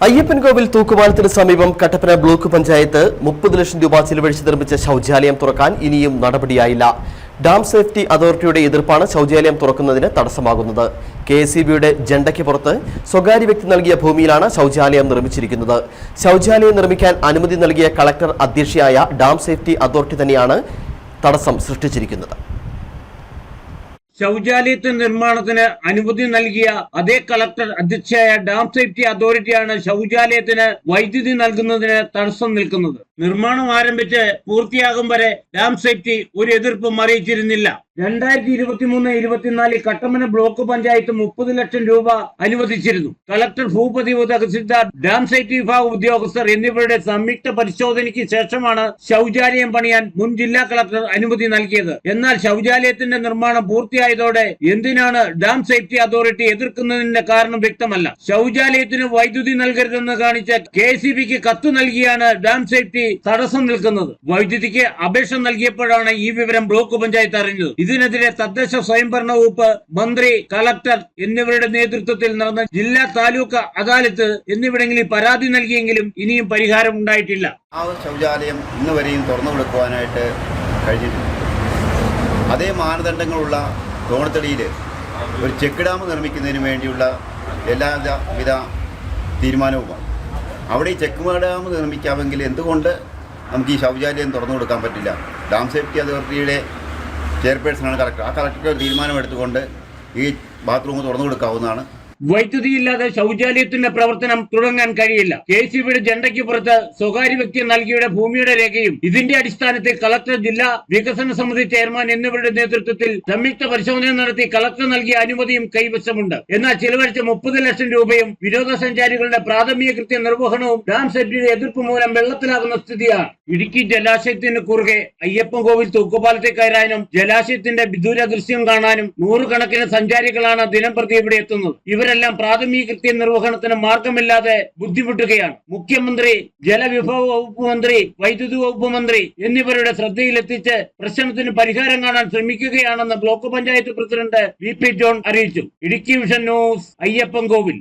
അയ്യപ്പൻകോവിൽ തൂക്കുപാലത്തിന് സമീപം കട്ടപ്പന ബ്ലോക്ക് പഞ്ചായത്ത് 30 ലക്ഷം രൂപ ചിലവഴിച്ച് നിർമ്മിച്ച ശൌചാലയം തുറക്കാൻ ഇനിയും നടപടിയായില്ല. ഡാം സേഫ്റ്റി അതോറിറ്റിയുടെ എതിർപ്പാണ് ശൌചാലയം തുറക്കുന്നതിന് തടസ്സമാകുന്നത്. KSEBയുടെ ജണ്ടയ്ക്ക് പുറത്ത് സ്വകാര്യ വ്യക്തി നൽകിയ ഭൂമിയിലാണ് ശൌചാലയം നിർമ്മിച്ചിരിക്കുന്നത്. ശൌചാലയം നിർമ്മിക്കാൻ അനുമതി നൽകിയ കളക്ടർ അധ്യക്ഷയായ ഡാം സേഫ്റ്റി അതോറിറ്റി തന്നെയാണ് തടസ്സം സൃഷ്ടിച്ചിരിക്കുന്നത്. ശൌചാലയത്തിന്റെ നിർമ്മാണത്തിന് അനുമതി നൽകിയ അതേ കളക്ടർ അധ്യക്ഷയായ ഡാം സേഫ്റ്റി അതോറിറ്റിയാണ് ശൌചാലയത്തിന് വൈദ്യുതി നൽകുന്നതിന് തടസ്സം നിൽക്കുന്നത്. നിർമ്മാണം ആരംഭിച്ച് പൂർത്തിയാകും വരെ ഡാം സേഫ്റ്റി ഒരു എതിർപ്പും അറിയിച്ചിരുന്നില്ല. 2023-24 കട്ടപ്പന ബ്ലോക്ക് പഞ്ചായത്ത് 30 ലക്ഷം രൂപ അനുവദിച്ചിരുന്നു. കളക്ടർ, ഭൂപതിവ് തഹസിൽദാർ, ഡാം സേഫ്റ്റി വിഭാഗ ഉദ്യോഗസ്ഥർ എന്നിവരുടെ സംയുക്ത പരിശോധനയ്ക്ക് ശേഷമാണ് ശൌചാലയം പണിയാൻ മുൻ ജില്ലാ കളക്ടർ അനുമതി നൽകിയത്. എന്നാൽ ശൌചാലയത്തിന്റെ നിർമ്മാണം പൂർത്തിയായതോടെ എന്തിനാണ് ഡാം സേഫ്റ്റി അതോറിറ്റി എതിർക്കുന്നതിന്റെ കാരണം വ്യക്തമല്ല. ശൌചാലയത്തിന് വൈദ്യുതി നൽകരുതെന്ന് കാണിച്ച KSEBക്ക് കത്ത് നൽകിയാണ് ഡാം സേഫ്റ്റി തടസ്സം നിൽക്കുന്നത്. വൈദ്യുതിക്ക് അപേക്ഷ നൽകിയപ്പോഴാണ് ഈ വിവരം ബ്ലോക്ക് പഞ്ചായത്ത് അറിഞ്ഞത്. ഇതിനെതിരെ തദ്ദേശ സ്വയംഭരണ വകുപ്പ്, മന്ത്രി, കളക്ടർ എന്നിവരുടെ നേതൃത്വത്തിൽ നടന്ന ജില്ലാ താലൂക്ക് അദാലത്ത് എന്നിവിടങ്ങളിൽ പരാതി നൽകിയെങ്കിലും ഇനിയും പരിഹാരം ഉണ്ടായിട്ടില്ല. ആ ശൗചാലയം ഇന്ന് വരെയും തുറന്നു കൊടുക്കുവാനായിട്ട് കഴിഞ്ഞിട്ടില്ല. അതേ മാനദണ്ഡങ്ങളുള്ള തോണത്തടിയിൽ ഒരു ചെക്ക് ഡാം നിർമ്മിക്കുന്നതിന് വേണ്ടിയുള്ള എല്ലാവിധ തീരുമാനവുമാണ്. അവിടെ ഈ ചെക്ക് ഡാം നിർമ്മിക്കാമെങ്കിൽ എന്തുകൊണ്ട് നമുക്ക് ഈ ശൗചാലയം തുറന്നു കൊടുക്കാൻ പറ്റില്ല? ഡാം സേഫ്റ്റി അതോറിറ്റിയുടെ ചെയർപേഴ്സണാണ് കളക്ടർ. ആ കളക്ടർ തീരുമാനമെടുത്തുകൊണ്ട് ഈ ബാത്റൂം തുറന്നു കൊടുക്കാവുന്നതാണ്. വൈദ്യുതിയില്ലാതെ ശൌചാലയത്തിന്റെ പ്രവർത്തനം തുടങ്ങാൻ കഴിയില്ല. KSEBയുടെ ജണ്ടയ്ക്ക് പുറത്ത് സ്വകാര്യ വ്യക്തി നൽകിയുടെ ഭൂമിയുടെ രേഖയും ഇതിന്റെ അടിസ്ഥാനത്തിൽ കളക്ടർ, ജില്ലാ വികസന സമിതി ചെയർമാൻ എന്നിവരുടെ നേതൃത്വത്തിൽ സംയുക്ത പരിശോധന നടത്തി കളക്ടർ നൽകിയ അനുമതിയും കൈവശമുണ്ട്. എന്നാൽ ചിലവഴിച്ച 30 ലക്ഷം രൂപയും വിനോദസഞ്ചാരികളുടെ പ്രാഥമിക കൃത്യ നിർവഹണവും ഡാം സേഫ്റ്റിയുടെ എതിർപ്പ് മൂലം വെള്ളത്തിലാകുന്ന സ്ഥിതിയാണ്. ഇടുക്കി ജലാശയത്തിന് കുറുകെ അയ്യപ്പൻകോവിൽ തൂക്കുപാലത്തെ കയറാനും ജലാശയത്തിന്റെ വിദൂര ദൃശ്യം കാണാനും നൂറുകണക്കിന് സഞ്ചാരികളാണ് ദിനംപ്രതി ഇവിടെ എത്തുന്നത്. ഇവരെല്ലാം പ്രാഥമിക കൃത്യ നിർവഹണത്തിന് മാർഗമില്ലാതെ ബുദ്ധിമുട്ടുകയാണ്. മുഖ്യമന്ത്രി, ജലവിഭവ വകുപ്പ് മന്ത്രി, വൈദ്യുതി വകുപ്പ് മന്ത്രി എന്നിവരുടെ ശ്രദ്ധയിലെത്തിച്ച് പ്രശ്നത്തിന് പരിഹാരം കാണാൻ ശ്രമിക്കുകയാണെന്ന് block panchayat president VP John അറിയിച്ചു. Idukki vision news, Ayyappancoil.